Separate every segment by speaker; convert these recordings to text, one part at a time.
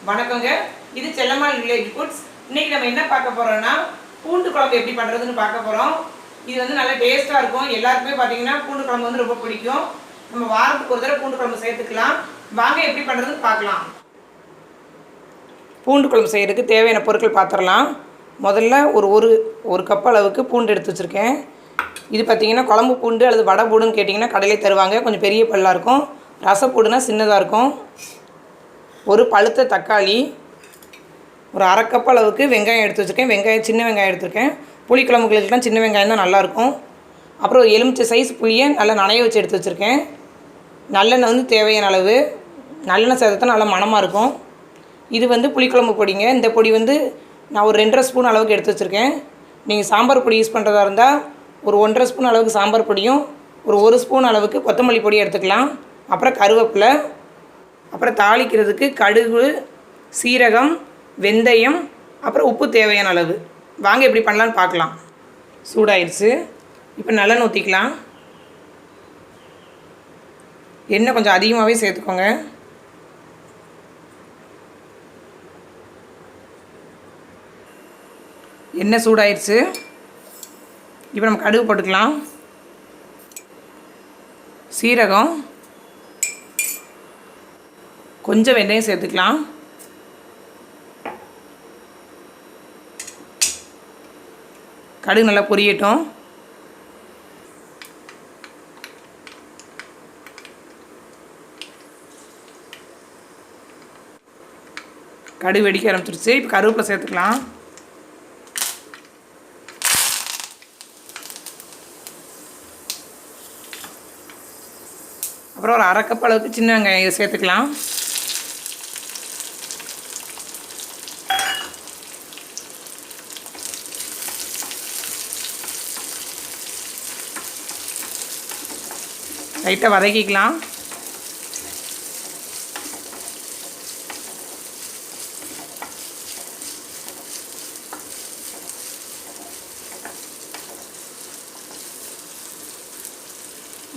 Speaker 1: வணக்கங்க. இது செல்லம்மா village foods. இன்னைக்கு நம்ம என்ன பார்க்க போறோம்னா பூண்டு குழம்பு எப்படி பண்றதுன்னு பார்க்க போறோம். இது வந்து நல்ல டேஸ்டா இருக்கும். எல்லாருக்குமே பாத்தீங்கன்னா பூண்டு குழம்பு வந்து ரொம்ப பிடிக்கும். நம்ம வாரத்துக்கு ஒரு தடவை பூண்டு குழம்பு சேர்த்துக்கலாம். வாங்க எப்படி பண்றதுன்னு பார்க்கலாம். பூண்டு குழம்பு செய்யறதுக்கு தேவையான பொருட்கள் பார்த்துடலாம். முதல்ல ஒரு கப் அளவுக்கு பூண்டு எடுத்து வச்சிருக்கேன். இது பார்த்தீங்கன்னா குழம்பு பூண்டு அல்லது வடை பூண்டுன்னு கேட்டிங்கன்னா கடையிலே தருவாங்க. கொஞ்சம் பெரிய பல்லாக இருக்கும். ரசப்பூடுனா சின்னதாக இருக்கும். ஒரு பழுத்த தக்காளி, ஒரு அரை கப் அளவுக்கு வெங்காயம் எடுத்து வச்சுருக்கேன். சின்ன வெங்காயம் எடுத்துருக்கேன். புளிக்குழம்புகளுக்குலாம் சின்ன வெங்காயம் தான் நல்லாயிருக்கும். அப்புறம் ஒரு எலுமிச்சை சைஸ் புளியை நல்லா நனைய வச்சு எடுத்து வச்சுருக்கேன். நல்லெண்ணெய் வந்து தேவையான அளவு. நல்லெண்ணெய் சேர்த்தா நல்லா மணமாக இருக்கும். இது வந்து புளிக்குழம்பு பொடிங்க. இந்த பொடி வந்து நான் ஒரு 2.5 ஸ்பூன் அளவுக்கு எடுத்து வச்சுருக்கேன். நீங்கள் சாம்பார் பொடி யூஸ் பண்ணுறதா இருந்தால் ஒரு 1.5 ஸ்பூன் அளவுக்கு சாம்பார் பொடியும் ஒரு 1 ஸ்பூன் அளவுக்கு கொத்தமல்லி பொடி எடுத்துக்கலாம். அப்புறம் கருவேப்பிலை, அப்புறம் தாளிக்கிறதுக்கு கடுகு, சீரகம், வெந்தயம், அப்புறம் உப்பு தேவையான அளவு. வாங்க எப்படி பண்ணலான்னு பார்க்கலாம். சூடாயிடுச்சு. இப்போ நல்லெண்ணெய் ஊற்றிக்கலாம். எண்ணெய் கொஞ்சம் அதிகமாகவே சேர்த்துக்கோங்க. எண்ணெய் சூடாயிடுச்சு. இப்போ நம்ம கடுகு போட்டுக்கலாம். சீரகம், கொஞ்சம் வெந்தயம் சேர்த்துக்கலாம். கடுகு நல்லா பொரியட்டும். கடுகு வெடிக்க ஆரம்பிச்சிருச்சு. இப்போ கருவேப்பிலை சேர்த்துக்கலாம். அப்புறம் ஒரு அரை கப் அளவுக்கு சின்ன வெங்காயம் சேர்த்துக்கலாம். லைட்டாக வதக்கிக்கலாம்.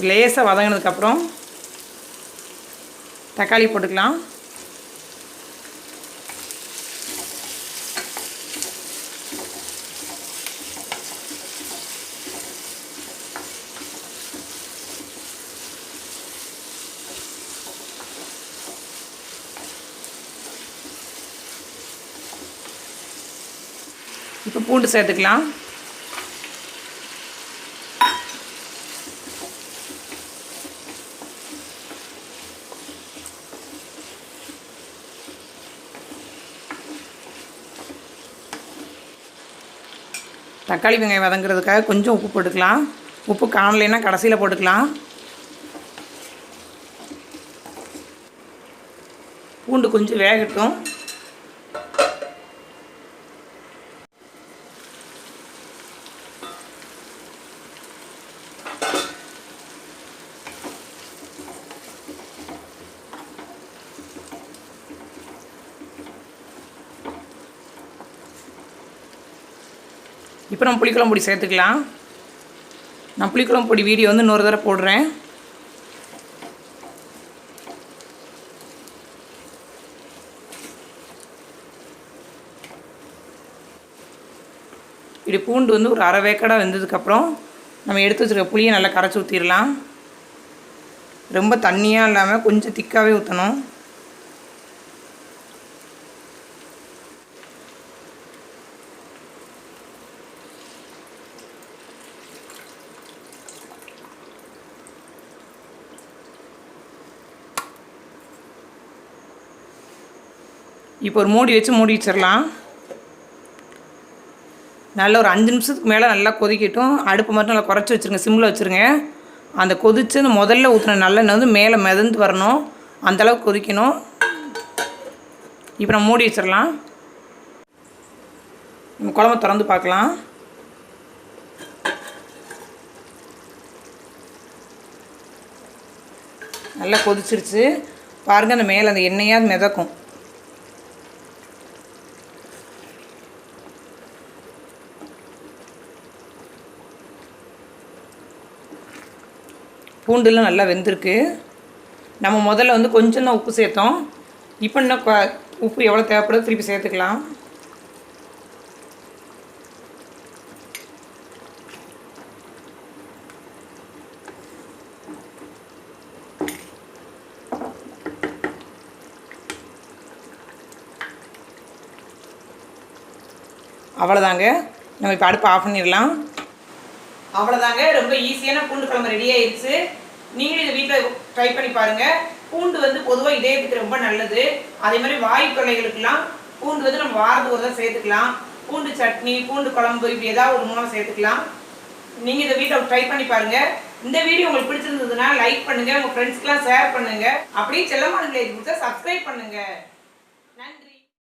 Speaker 1: லேசாக வதங்கினதுக்கப்புறம் தக்காளி போட்டுக்கலாம். இப்போ பூண்டு சேர்த்துக்கலாம். தக்காளி வெங்காயம் வதங்குறதுக்காக கொஞ்சம் உப்பு போட்டுக்கலாம். உப்பு காணலைன்னா கடைசியில் போட்டுக்கலாம். பூண்டு கொஞ்சம் வேகட்டும். இப்போ நம்ம புளிக்குழம்பு பொடி சேர்த்துக்கலாம். நான் புளிக்குழம்பு பொடி வீடியோ வந்து இன்னொரு தடவை போடுறேன். இப்படி பூண்டு வந்து ஒரு அரை வேக்காடாக வெந்ததுக்கப்புறம் நம்ம எடுத்து வச்சுருக்க புளியை நல்லா கரைச்சி ஊற்றிடலாம். ரொம்ப தண்ணியாக இல்லாமல் கொஞ்சம் திக்காகவே ஊற்றணும். இப்போ ஒரு மூடி வச்சிடலாம். நல்லா ஒரு 5 நிமிஷத்துக்கு மேலே நல்லா கொதிக்கட்டும். அடுப்பு மட்டும் நல்லா குறைச்சி வச்சுருங்க, சிம்மில் வச்சுருங்க. அந்த கொதித்து அந்த முதல்ல ஊற்றின நல்லெண்ணெய் வந்து மேலே மிதந்து வரணும். அந்தளவுக்கு கொதிக்கணும். இப்போ நம்ம மூடி வச்சிடலாம். நம்ம குழம்பு திறந்து பார்க்கலாம். நல்லா கொதிச்சிருச்சு பாருங்கள். அந்த மேலே அந்த எண்ணெயாக மிதக்கும். பூண்டுலாம் நல்லா வெந்திருக்கு. நம்ம முதல்ல வந்து கொஞ்சம் தான் உப்பு சேர்த்தோம். இப்போ இன்னும் உப்பு எவ்வளோ தேவைப்படுது திருப்பி சேர்த்துக்கலாம். அவ்வளோதாங்க. நம்ம இப்போ அடுப்பு ஆஃப் பண்ணிடலாம். அவ்வளோதாங்க, ரொம்ப ஈஸியான பூண்டு குழம்பு ரெடி ஆயிடுச்சு. நீங்களும் இதை வீட்டில் ட்ரை பண்ணி பாருங்கள். பூண்டு வந்து பொதுவாக இதயத்துக்கு ரொம்ப நல்லது. அதே மாதிரி வாயு தொல்லைகளுக்கெல்லாம் பூண்டு வந்து நம்ம வாரத்துக்கு ஒரு தான் சேர்த்துக்கலாம். பூண்டு சட்னி, பூண்டு குழம்பு இப்படி ஏதாவது ஒரு மூலம் சேர்த்துக்கலாம். நீங்கள் இதை வீட்டில் ட்ரை பண்ணி பாருங்கள். இந்த வீடியோ உங்களுக்கு பிடிச்சிருந்ததுன்னா லைக் பண்ணுங்கள், உங்கள் ஃப்ரெண்ட்ஸ்க்கெலாம் ஷேர் பண்ணுங்கள். அப்படியே செல்லம்மா வில்லேஜ் சப்ஸ்கிரைப் பண்ணுங்கள்.